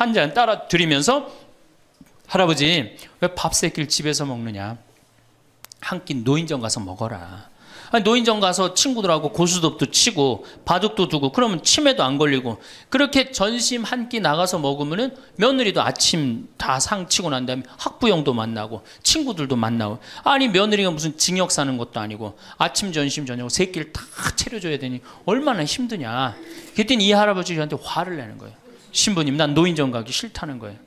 한 잔 따라 드리면서 할아버지 왜 밥 세 끼를 집에서 먹느냐, 한 끼 노인정 가서 먹어라. 아니, 노인정 가서 친구들하고 고스톱도 치고 바둑도 두고 그러면 치매도 안 걸리고, 그렇게 전심 한 끼 나가서 먹으면은 며느리도 아침 다 상 치고 난 다음에 학부형도 만나고 친구들도 만나고, 아니 며느리가 무슨 징역 사는 것도 아니고 아침 점심 저녁 세 끼를 다 차려줘야 되니 얼마나 힘드냐. 그랬더니 이 할아버지 저한테 화를 내는 거예요. 신부님, 난 노인정 가기 싫다는 거예요.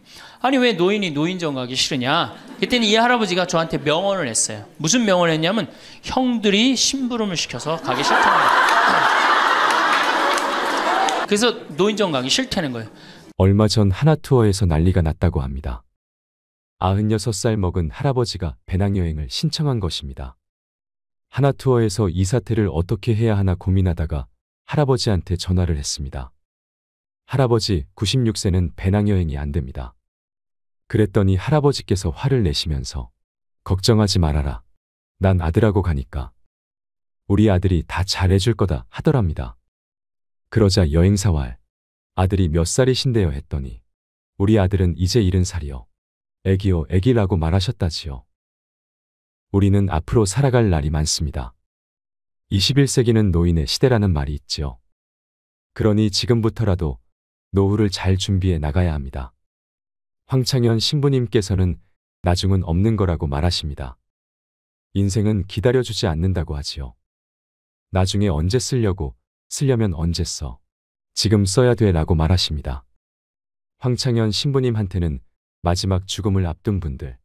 아니 왜 노인이 노인정 가기 싫으냐. 그랬더니 이 할아버지가 저한테 명언을 했어요. 무슨 명언을 했냐면 형들이 심부름을 시켜서 가기 싫다는 거예요. 그래서 노인정 가기 싫다는 거예요. 얼마 전 하나투어에서 난리가 났다고 합니다. 96살 먹은 할아버지가 배낭여행을 신청한 것입니다. 하나투어에서 이 사태를 어떻게 해야 하나 고민하다가 할아버지한테 전화를 했습니다. 할아버지 96세는 배낭여행이 안 됩니다. 그랬더니 할아버지께서 화를 내시면서 걱정하지 말아라. 난 아들하고 가니까 우리 아들이 다 잘해줄 거다 하더랍니다. 그러자 여행사와 아들이 몇 살이신데요 했더니 우리 아들은 이제 70살이요. 애기요 애기라고 말하셨다지요. 우리는 앞으로 살아갈 날이 많습니다. 21세기는 노인의 시대라는 말이 있지요. 그러니 지금부터라도 노후를 잘 준비해 나가야 합니다. 황창현 신부님께서는 나중은 없는 거라고 말하십니다. 인생은 기다려주지 않는다고 하지요. 나중에 언제 쓰려면 언제 써. 지금 써야 돼 라고 말하십니다. 황창현 신부님한테는 마지막 죽음을 앞둔 분들,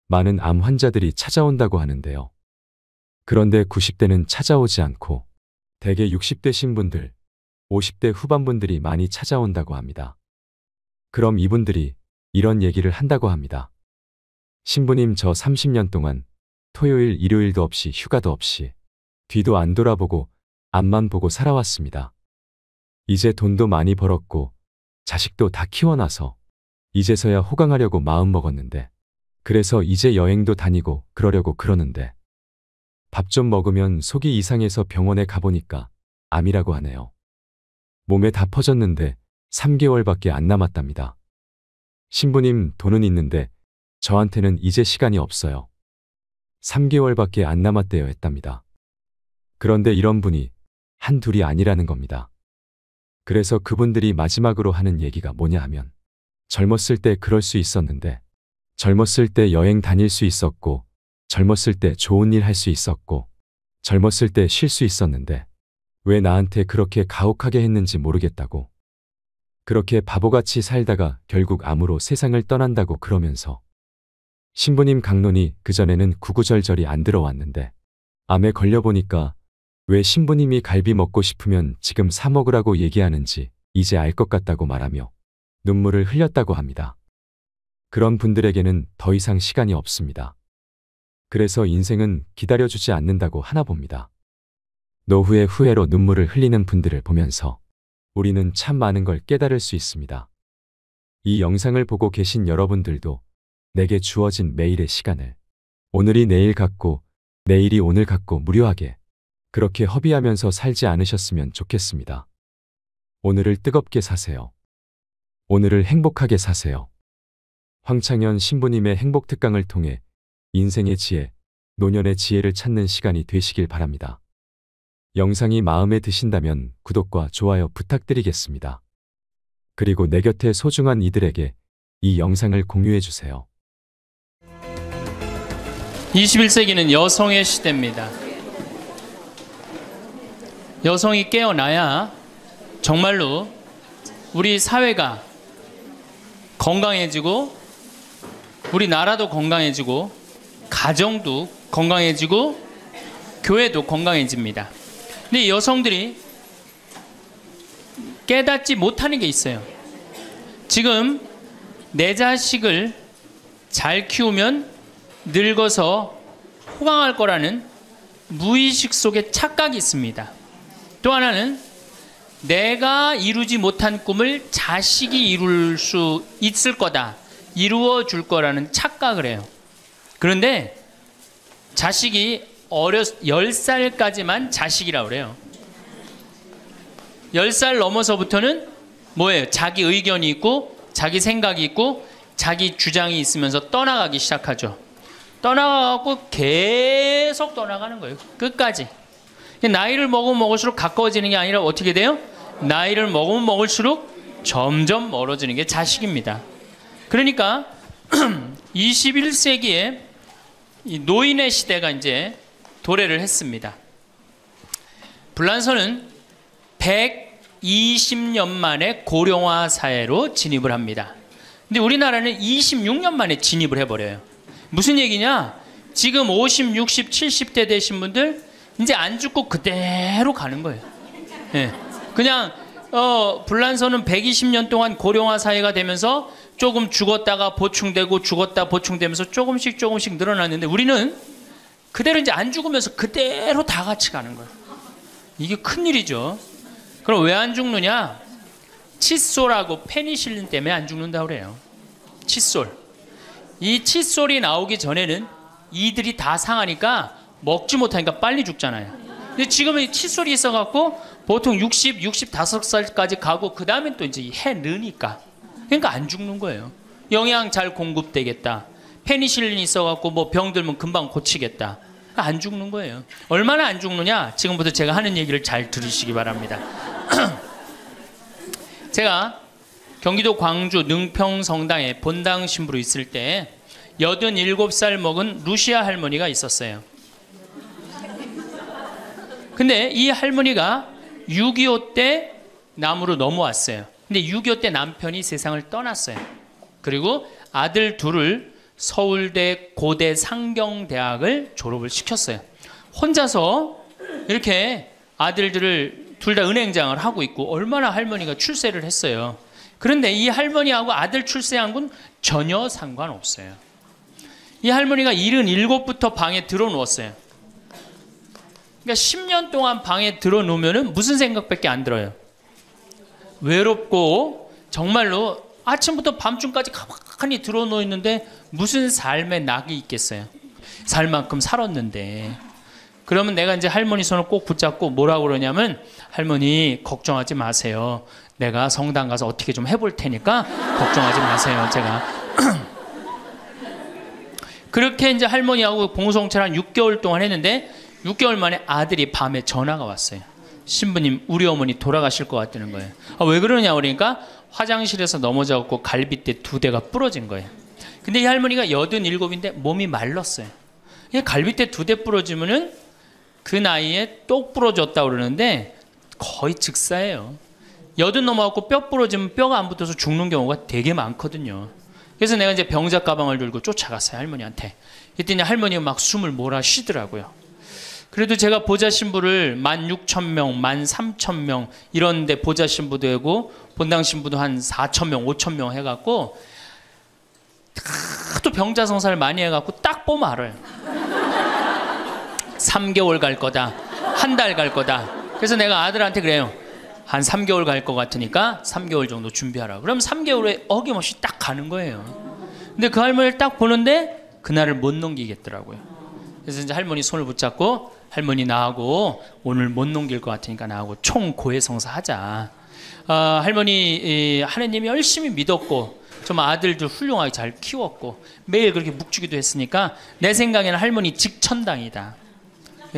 많은 암 환자들이 찾아온다고 하는데요. 그런데 90대는 찾아오지 않고 대개 60대 신분들, 50대 후반분들이 많이 찾아온다고 합니다. 그럼 이분들이 이런 얘기를 한다고 합니다. 신부님, 저 30년 동안 토요일, 일요일도 없이 휴가도 없이 뒤도 안 돌아보고 앞만 보고 살아왔습니다. 이제 돈도 많이 벌었고 자식도 다 키워놔서 이제서야 호강하려고 마음먹었는데, 그래서 이제 여행도 다니고 그러려고 그러는데 밥 좀 먹으면 속이 이상해서 병원에 가보니까 암이라고 하네요. 몸에 다 퍼졌는데 3개월밖에 안 남았답니다. 신부님, 돈은 있는데 저한테는 이제 시간이 없어요. 3개월밖에 안 남았대요 했답니다. 그런데 이런 분이 한둘이 아니라는 겁니다. 그래서 그분들이 마지막으로 하는 얘기가 뭐냐 하면, 젊었을 때 그럴 수 있었는데, 젊었을 때 여행 다닐 수 있었고, 젊었을 때 좋은 일 할 수 있었고, 젊었을 때 쉴 수 있었는데 왜 나한테 그렇게 가혹하게 했는지 모르겠다고. 그렇게 바보같이 살다가 결국 암으로 세상을 떠난다고 그러면서, 신부님 강론이 그전에는 구구절절이 안 들어왔는데 암에 걸려보니까 왜 신부님이 갈비 먹고 싶으면 지금 사 먹으라고 얘기하는지 이제 알 것 같다고 말하며 눈물을 흘렸다고 합니다. 그런 분들에게는 더 이상 시간이 없습니다. 그래서 인생은 기다려주지 않는다고 하나 봅니다. 노후의 후회로 눈물을 흘리는 분들을 보면서 우리는 참 많은 걸 깨달을 수 있습니다. 이 영상을 보고 계신 여러분들도 내게 주어진 매일의 시간을 오늘이 내일 같고 내일이 오늘 같고 무료하게 그렇게 허비하면서 살지 않으셨으면 좋겠습니다. 오늘을 뜨겁게 사세요. 오늘을 행복하게 사세요. 황창현 신부님의 행복 특강을 통해 인생의 지혜, 노년의 지혜를 찾는 시간이 되시길 바랍니다. 영상이 마음에 드신다면 구독과 좋아요 부탁드리겠습니다. 그리고 내 곁에 소중한 이들에게 이 영상을 공유해 주세요. 21세기는 여성의 시대입니다. 여성이 깨어나야 정말로 우리 사회가 건강해지고 우리 나라도 건강해지고 가정도 건강해지고 교회도 건강해집니다. 근데 이 여성들이 깨닫지 못하는 게 있어요. 지금 내 자식을 잘 키우면 늙어서 호강할 거라는 무의식 속에 착각이 있습니다. 또 하나는 내가 이루지 못한 꿈을 자식이 이룰 수 있을 거다, 이루어 줄 거라는 착각을 해요. 그런데 자식이 10살까지만 자식이라고 그래요. 10살 넘어서부터는 뭐예요? 자기 의견이 있고 자기 생각이 있고 자기 주장이 있으면서 떠나가기 시작하죠. 떠나가고 계속 떠나가는 거예요. 끝까지. 나이를 먹으면 먹을수록 가까워지는 게 아니라 어떻게 돼요? 나이를 먹으면 먹을수록 점점 멀어지는 게 자식입니다. 그러니까 21세기에 이 노인의 시대가 이제 도래를 했습니다. 불란서는 120년 만에 고령화 사회로 진입을 합니다. 근데 우리나라는 26년 만에 진입을 해버려요. 무슨 얘기냐? 지금 50, 60, 70대 되신 분들 이제 안 죽고 그대로 가는 거예요. 네. 그냥 불란서는 120년 동안 고령화 사회가 되면서 조금 죽었다가 보충되고 죽었다 보충되면서 조금씩 늘어났는데 우리는 그대로 이제 안 죽으면서 그대로 다 같이 가는 거예요. 이게 큰일이죠. 그럼 왜 안 죽느냐? 칫솔하고 페니실린 때문에 안 죽는다고 그래요. 칫솔. 이 칫솔이 나오기 전에는 이들이 다 상하니까 먹지 못하니까 빨리 죽잖아요. 근데 지금은 칫솔이 있어갖고 보통 60, 65살까지 가고 그 다음에 또 이제 해 느니까. 그러니까 안 죽는 거예요. 영양 잘 공급되겠다. 페니실린이 있어갖고 뭐 병 들면 금방 고치겠다. 안 죽는 거예요. 얼마나 안 죽느냐? 지금부터 제가 하는 얘기를 잘 들으시기 바랍니다. 제가 경기도 광주 능평 성당에 본당 신부로 있을 때 87살 먹은 루시아 할머니가 있었어요. 근데 이 할머니가 6.25 때 남으로 넘어왔어요. 근데 6.25 때 남편이 세상을 떠났어요. 그리고 아들 둘을 서울대 고대 상경대학을 졸업을 시켰어요. 혼자서 이렇게 아들들을 둘 다 은행장을 하고 있고 얼마나 할머니가 출세를 했어요. 그런데 이 할머니하고 아들 출세한 건 전혀 상관없어요. 이 할머니가 77부터 방에 들어누웠어요. 그러니까 10년 동안 방에 들어놓으면 무슨 생각밖에 안 들어요. 외롭고 정말로 아침부터 밤중까지 가만히 들어놓여 있는데 무슨 삶의 낙이 있겠어요. 살 만큼 살았는데. 그러면 내가 이제 할머니 손을 꼭 붙잡고 뭐라고 그러냐면 할머니 걱정하지 마세요. 내가 성당 가서 어떻게 좀 해볼 테니까 걱정하지 마세요. 제가 그렇게 이제 할머니하고 봉송체를 한 6개월 동안 했는데 6개월 만에 아들이 밤에 전화가 왔어요. 신부님 우리 어머니 돌아가실 것 같다는 거예요. 왜 그러냐 그러니까 화장실에서 넘어져갖고 갈비뼈 2대가 부러진 거예요. 근데 이 할머니가 87인데 몸이 말랐어요. 갈비뼈 2대 부러지면은 그 나이에 똑 부러졌다고 그러는데 거의 즉사예요. 80 넘어갖고 뼈 부러지면 뼈가 안 붙어서 죽는 경우가 되게 많거든요. 그래서 내가 이제 병자 가방을 들고 쫓아갔어요. 할머니한테. 그랬더니 할머니가 막 숨을 몰아 쉬더라고요. 그래도 제가 보좌 신부를 16,000명, 13,000명 이런데 보좌 신부도 하고 본당 신부도 한 4,000명, 5,000명 해갖고 또 병자 성사를 많이 해갖고 딱 보면 알아요. 3개월 갈 거다. 한 달 갈 거다. 그래서 내가 아들한테 그래요. 한 3개월 갈 것 같으니까 3개월 정도 준비하라. 그럼 3개월에 어김없이 딱 가는 거예요. 근데 그 할머니를 딱 보는데 그날을 못 넘기겠더라고요. 그래서 이제 할머니 손을 붙잡고 할머니 나하고 오늘 못 넘길 것 같으니까 나하고 총 고해성사 하자. 할머니 하느님이 열심히 믿었고 좀 아들들 훌륭하게 잘 키웠고 매일 그렇게 묵주기도 했으니까 내 생각에는 할머니 직천당이다.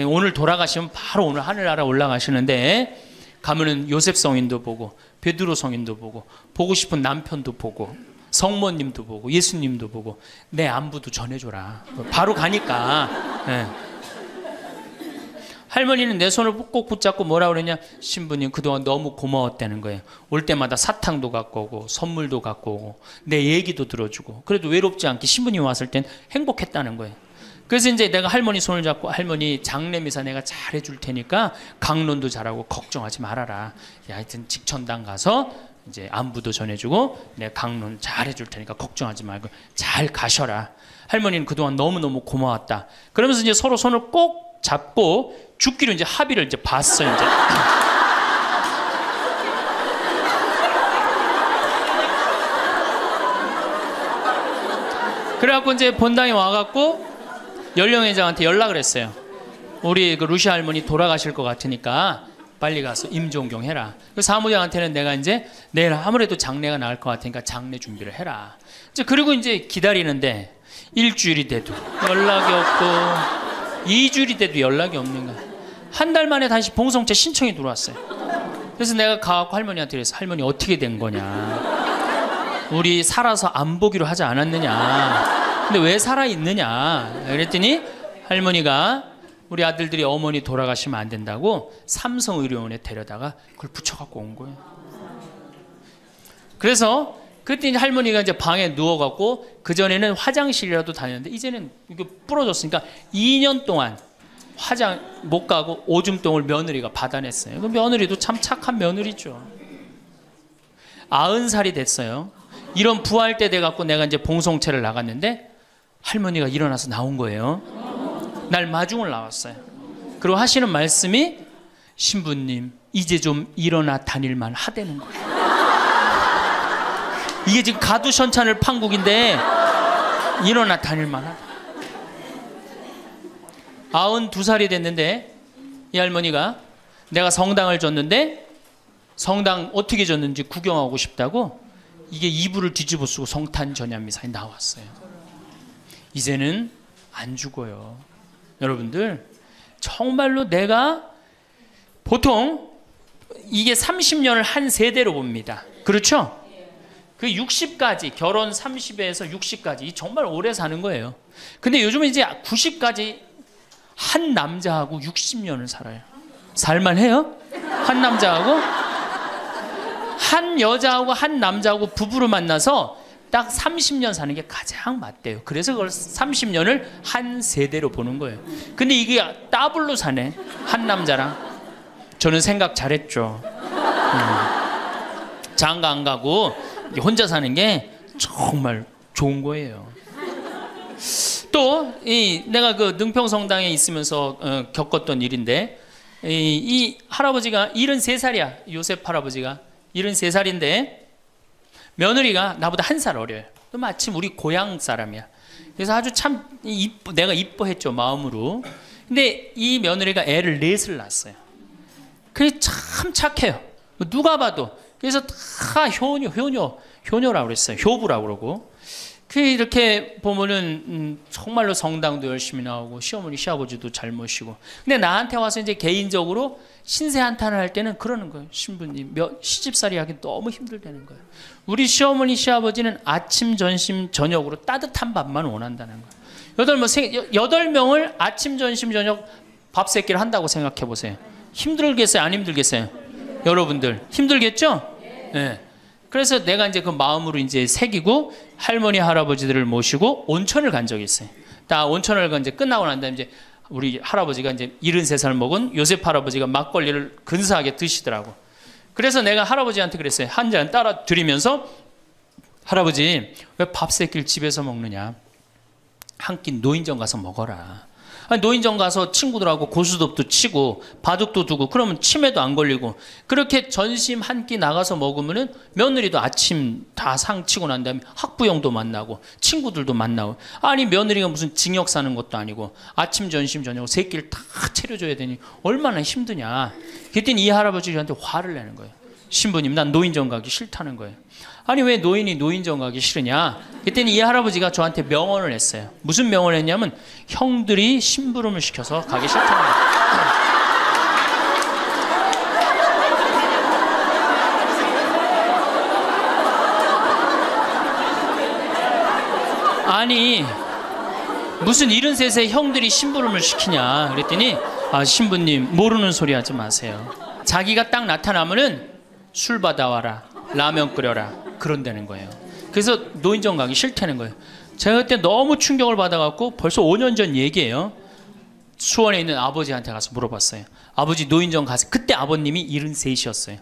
오늘 돌아가시면 바로 오늘 하늘나라 올라가시는데 가면은 요셉 성인도 보고 베드로 성인도 보고 싶은 남편도 보고 성모님도 보고 예수님도 보고 내 안부도 전해줘라. 바로 가니까. 네. 할머니는 내 손을 꼭 붙잡고 뭐라 그러냐, 신부님 그동안 너무 고마웠다는 거예요. 올 때마다 사탕도 갖고 오고 선물도 갖고 오고 내 얘기도 들어주고 그래도 외롭지 않게 신부님 왔을 땐 행복했다는 거예요. 그래서 이제 내가 할머니 손을 잡고 할머니 장례미사 내가 잘 해줄 테니까 강론도 잘하고 걱정하지 말아라. 하여튼 직천당 가서 이제 안부도 전해주고 내가 강론 잘 해줄 테니까 걱정하지 말고 잘 가셔라. 할머니는 그동안 너무너무 고마웠다. 그러면서 이제 서로 손을 꼭 잡고 죽기로 이제 합의를 이제 봤어요. 이제. 그래갖고 이제 본당에 와갖고 연령회장한테 연락을 했어요. 우리 그 루시아 할머니 돌아가실 것 같으니까 빨리 가서 임종경 해라. 그 사무장한테는 내가 이제 내일 아무래도 장례가 나을 것 같으니까 장례 준비를 해라. 이제 그리고 이제 기다리는데 일주일이 돼도 연락이 없고 2주일이 돼도 연락이 없는 거야. 한 달 만에 다시 봉송채 신청이 들어왔어요. 그래서 내가 가갖고 할머니한테 그랬어. 할머니 어떻게 된 거냐. 우리 살아서 안 보기로 하지 않았느냐. 근데 왜 살아있느냐. 그랬더니 할머니가 우리 아들들이 어머니 돌아가시면 안 된다고 삼성의료원에 데려다가 그걸 붙여갖고 온 거예요. 그래서 그때 이제 할머니가 이제 방에 누워갖고 그전에는 화장실이라도 다녔는데 이제는 이게 부러졌으니까 2년 동안 화장 못 가고 오줌똥을 며느리가 받아냈어요. 그 며느리도 참 착한 며느리죠. 90살이 됐어요. 이런 부활 때 돼갖고 내가 이제 봉송채를 나갔는데 할머니가 일어나서 나온 거예요. 날 마중을 나왔어요. 그리고 하시는 말씀이 신부님 이제 좀 일어나 다닐만 하다는 거예요. 이게 지금 가두션찬을 판국인데 일어나 다닐만 하다. 92살이 됐는데 이 할머니가 내가 성당을 줬는데 성당 어떻게 줬는지 구경하고 싶다고 이게 이불을 뒤집어 쓰고 성탄 전야미사에 나왔어요. 이제는 안 죽어요. 여러분들 정말로 내가 보통 이게 30년을 한 세대로 봅니다. 그렇죠? 그 60까지 결혼 30에서 60까지 정말 오래 사는 거예요. 근데 요즘은 이제 90까지 한 남자하고 60년을 살아요. 살만해요? 한 남자하고 한 여자하고 한 남자하고 부부로 만나서 딱 30년 사는 게 가장 맞대요. 그래서 그걸 30년을 한 세대로 보는 거예요. 근데 이게 더블로 사네. 한 남자랑. 저는 생각 잘했죠. 장가 안 가고 혼자 사는 게 정말 좋은 거예요. 또 내가 그 능평성당에 있으면서 겪었던 일인데 이 할아버지가 73살이야. 요셉 할아버지가 73살인데 며느리가 나보다 1살 어려요. 또 마침 우리 고향 사람이야. 그래서 아주 참 내가 이뻐했죠, 마음으로. 근데 이 며느리가 애를 4을 낳았어요. 그게 참 착해요. 누가 봐도. 그래서 다 효녀라고 그랬어요. 효부라고 그러고. 그 이렇게 보면은 정말로 성당도 열심히 나오고 시어머니 시아버지도 잘 모시고. 근데 나한테 와서 이제 개인적으로 신세 한탄을 할 때는 그러는 거예요. 신부님 시집살이 하기 너무 힘들다는 거예요. 우리 시어머니 시아버지는 아침 점심 저녁으로 따뜻한 밥만 원한다는 거예요. 8명을 아침 점심 저녁 밥 세끼를 한다고 생각해 보세요. 힘들겠어요? 안 힘들겠어요? 여러분들 힘들겠죠? 네. 그래서 내가 이제 그 마음으로 이제 새기고 할머니 할아버지들을 모시고 온천을 간 적이 있어요. 다 온천을 이제 끝나고 난 다음에 이제 우리 할아버지가 이제 73살 먹은 요셉 할아버지가 막걸리를 근사하게 드시더라고. 그래서 내가 할아버지한테 그랬어요. 한 잔 따라 드리면서 할아버지 왜 밥 세끼를 집에서 먹느냐. 한 끼 노인정 가서 먹어라. 아니, 노인정 가서 친구들하고 고스톱도 치고 바둑도 두고 그러면 치매도 안 걸리고 그렇게 전심 한 끼 나가서 먹으면은 며느리도 아침 다 상 치고 난 다음에 학부형도 만나고 친구들도 만나고 아니 며느리가 무슨 징역 사는 것도 아니고 아침 점심 저녁 세 끼를 다 차려줘야 되니 얼마나 힘드냐. 그랬더니 이 할아버지한테 화를 내는 거예요. 신부님 난 노인정 가기 싫다는 거예요. 아니 왜 노인이 노인정 가기 싫으냐. 그랬더니 이 할아버지가 저한테 명언을 했어요. 무슨 명언을 했냐면 형들이 심부름을 시켜서 가기 싫다는 거예요. 아니 무슨 73세 형들이 심부름을 시키냐. 그랬더니 아 신부님 모르는 소리 하지 마세요. 자기가 딱 나타나면은 술 받아와라 라면 끓여라 그런다는 거예요. 그래서 노인정 가기 싫다는 거예요. 제가 그때 너무 충격을 받아갖고 벌써 5년 전 얘기예요. 수원에 있는 아버지한테 가서 물어봤어요. 아버지 노인정 가세요. 그때 아버님이 73이셨어요.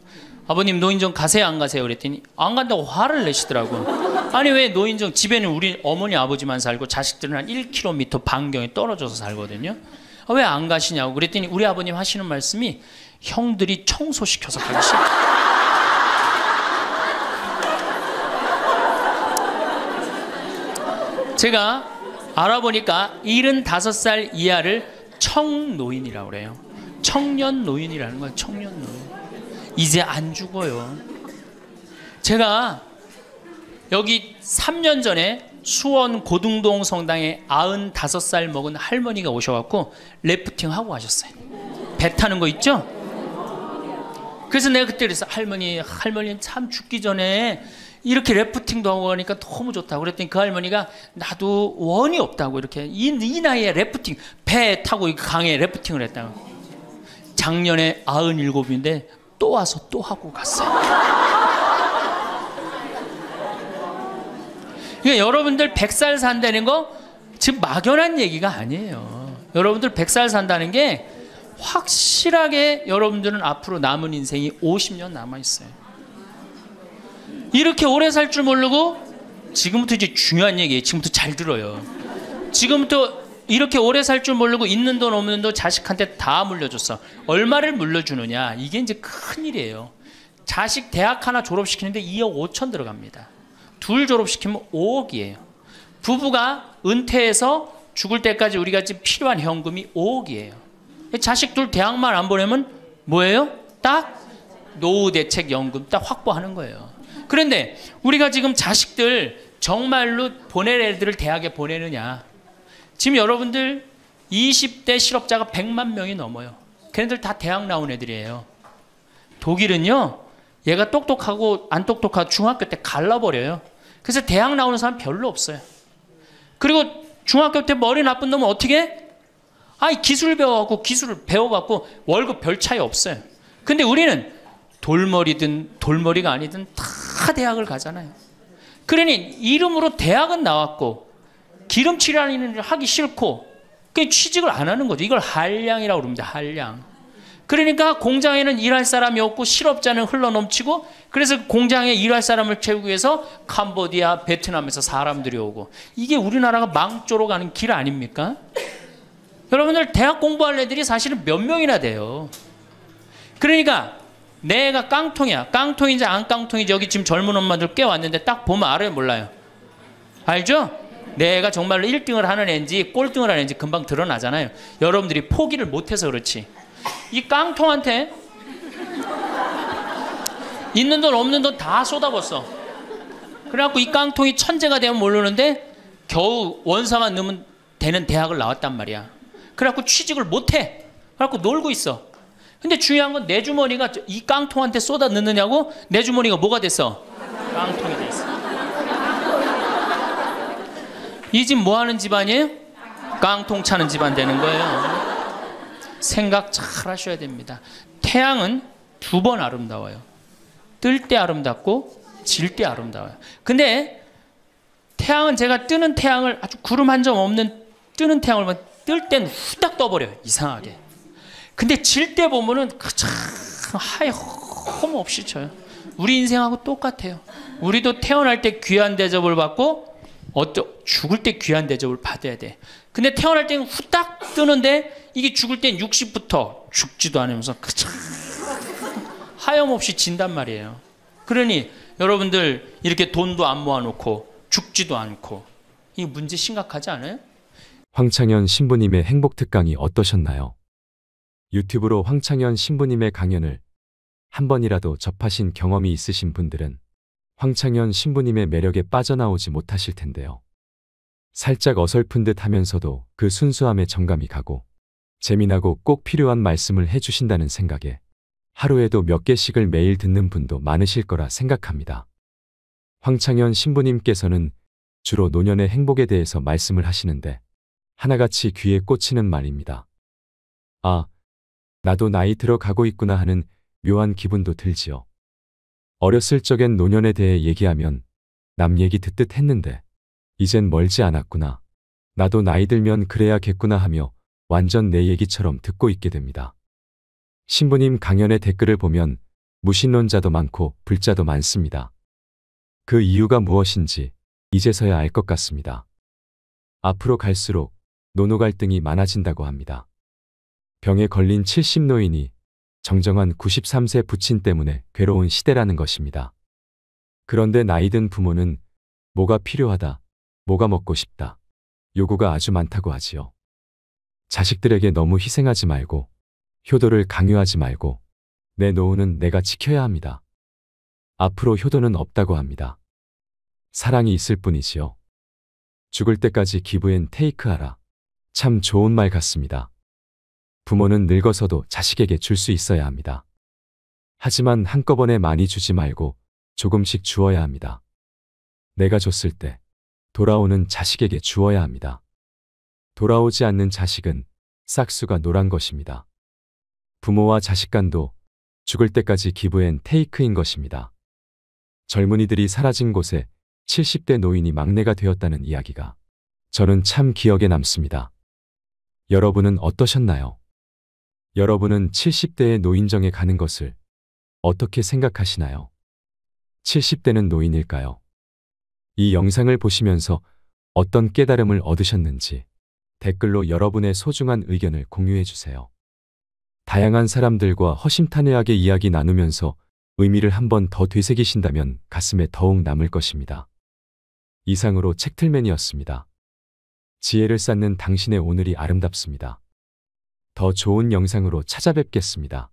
아버님 노인정 가세요 안 가세요? 그랬더니 안 간다고 화를 내시더라고. 아니 왜 노인정 집에는 우리 어머니 아버지만 살고 자식들은 한 1km 반경에 떨어져서 살거든요. 왜 안 가시냐고. 그랬더니 우리 아버님 하시는 말씀이 형들이 청소시켜서 가기 싫다. 제가 알아보니까 75살 이하를 청노인이라고 그래요. 청년 노인이라는 거예요. 청년 노인. 이제 안 죽어요. 제가 여기 3년 전에 수원 고등동 성당에 95살 먹은 할머니가 오셔갖고 래프팅 하고 가셨어요. 배 타는 거 있죠? 그래서 내가 그때 그랬어. 할머니 참 죽기 전에 이렇게 래프팅도 하고 가니까 너무 좋다고 그랬더니 그 할머니가 나도 원이 없다고 이렇게 이 나이에 래프팅 배 타고 강에 래프팅을 했다고. 작년에 97인데 또 와서 또 하고 갔어요. 그러니까 여러분들 100살 산다는 거 지금 막연한 얘기가 아니에요. 여러분들 100살 산다는 게 확실하게 여러분들은 앞으로 남은 인생이 50년 남아있어요. 이렇게 오래 살 줄 모르고 지금부터 이제 중요한 얘기예요. 지금부터 잘 들어요. 지금부터 이렇게 오래 살 줄 모르고 있는 돈 없는 돈 자식한테 다 물려줬어. 얼마를 물려주느냐. 이게 이제 큰일이에요. 자식 대학 하나 졸업시키는데 2억 5천 들어갑니다. 둘 졸업시키면 5억이에요. 부부가 은퇴해서 죽을 때까지 우리가 지금 필요한 현금이 5억이에요. 자식 둘 대학만 안 보내면 뭐예요? 딱 노후대책연금 딱 확보하는 거예요. 그런데 우리가 지금 자식들 정말로 보낼 애들을 대학에 보내느냐. 지금 여러분들 20대 실업자가 100만 명이 넘어요. 걔네들 다 대학 나온 애들이에요. 독일은요. 얘가 똑똑하고 안 똑똑하고 중학교 때 갈라버려요. 그래서 대학 나오는 사람 별로 없어요. 그리고 중학교 때 머리 나쁜 놈은 어떻게 해? 기술 배워갖고 기술을 배워갖고 월급 별 차이 없어요. 근데 우리는 돌머리든 돌머리가 아니든 다 대학을 가잖아요. 그러니 이름으로 대학은 나왔고 기름칠하는 일을 하기 싫고 취직을 안 하는 거죠. 이걸 한량이라고 그럽니다. 한량. 그러니까 공장에는 일할 사람이 없고 실업자는 흘러넘치고 그래서 공장에 일할 사람을 채우기 위해서 캄보디아, 베트남에서 사람들이 오고 이게 우리나라가 망조로 가는 길 아닙니까? 여러분들 대학 공부할 애들이 사실은 몇 명이나 돼요. 그러니까 내가 깡통이야. 깡통인지 안 깡통인지 여기 지금 젊은 엄마들 꽤 왔는데 딱 보면 알아요 몰라요? 알죠? 내가 정말로 1등을 하는 애인지 꼴등을 하는 애인지 금방 드러나잖아요. 여러분들이 포기를 못해서 그렇지. 이 깡통한테 있는 돈 없는 돈 다 쏟아붓어. 그래갖고 이 깡통이 천재가 되면 모르는데 겨우 원서만 넣으면 되는 대학을 나왔단 말이야. 그래갖고 취직을 못해. 그래갖고 놀고 있어. 근데 중요한 건 내 주머니가 이 깡통한테 쏟아 넣느냐고 내 주머니가 뭐가 됐어? 깡통이 됐어. 이 집 뭐 하는 집안이에요? 깡통 차는 집안 되는 거예요. 생각 잘 하셔야 됩니다. 태양은 두 번 아름다워요. 뜰 때 아름답고 질 때 아름다워요. 근데 태양은 제가 뜨는 태양을 아주 구름 한 점 없는 뜨는 태양을 보면 뜰 땐 후딱 떠버려요. 이상하게. 근데 질 때 보면은 참 하염 없이 쳐요. 우리 인생하고 똑같아요. 우리도 태어날 때 귀한 대접을 받고 죽을 때 귀한 대접을 받아야 돼. 근데 태어날 때는 후딱 뜨는데 이게 죽을 땐 60부터 죽지도 않으면서 하염없이 진단 말이에요. 그러니 여러분들 이렇게 돈도 안 모아놓고 죽지도 않고 이 문제 심각하지 않아요? 황창현 신부님의 행복 특강이 어떠셨나요? 유튜브로 황창현 신부님의 강연을 한 번이라도 접하신 경험이 있으신 분들은 황창현 신부님의 매력에 빠져나오지 못하실 텐데요. 살짝 어설픈 듯 하면서도 그 순수함에 정감이 가고 재미나고 꼭 필요한 말씀을 해주신다는 생각에 하루에도 몇 개씩을 매일 듣는 분도 많으실 거라 생각합니다. 황창현 신부님께서는 주로 노년의 행복에 대해서 말씀을 하시는데 하나같이 귀에 꽂히는 말입니다. 아, 나도 나이 들어가고 있구나 하는 묘한 기분도 들지요. 어렸을 적엔 노년에 대해 얘기하면 남 얘기 듣듯 했는데 이젠 멀지 않았구나. 나도 나이 들면 그래야겠구나 하며 완전 내 얘기처럼 듣고 있게 됩니다. 신부님 강연의 댓글을 보면 무신론자도 많고 불자도 많습니다. 그 이유가 무엇인지 이제서야 알 것 같습니다. 앞으로 갈수록 노노 갈등이 많아진다고 합니다. 병에 걸린 70노인이 정정한 93세 부친 때문에 괴로운 시대라는 것입니다. 그런데 나이든 부모는 뭐가 필요하다, 뭐가 먹고 싶다, 요구가 아주 많다고 하지요. 자식들에게 너무 희생하지 말고 효도를 강요하지 말고 내 노후는 내가 지켜야 합니다. 앞으로 효도는 없다고 합니다. 사랑이 있을 뿐이지요. 죽을 때까지 give and take 하라. 참 좋은 말 같습니다. 부모는 늙어서도 자식에게 줄 수 있어야 합니다. 하지만 한꺼번에 많이 주지 말고 조금씩 주어야 합니다. 내가 줬을 때 돌아오는 자식에게 주어야 합니다. 돌아오지 않는 자식은 싹수가 노란 것입니다. 부모와 자식 간도 죽을 때까지 give and take인 것입니다. 젊은이들이 사라진 곳에 70대 노인이 막내가 되었다는 이야기가 저는 참 기억에 남습니다. 여러분은 어떠셨나요? 여러분은 70대의 노인정에 가는 것을 어떻게 생각하시나요? 70대는 노인일까요? 이 영상을 보시면서 어떤 깨달음을 얻으셨는지 댓글로 여러분의 소중한 의견을 공유해 주세요. 다양한 사람들과 허심탄회하게 이야기 나누면서 의미를 한 번 더 되새기신다면 가슴에 더욱 남을 것입니다. 이상으로 책틀맨이었습니다. 지혜를 쌓는 당신의 오늘이 아름답습니다. 더 좋은 영상으로 찾아뵙겠습니다.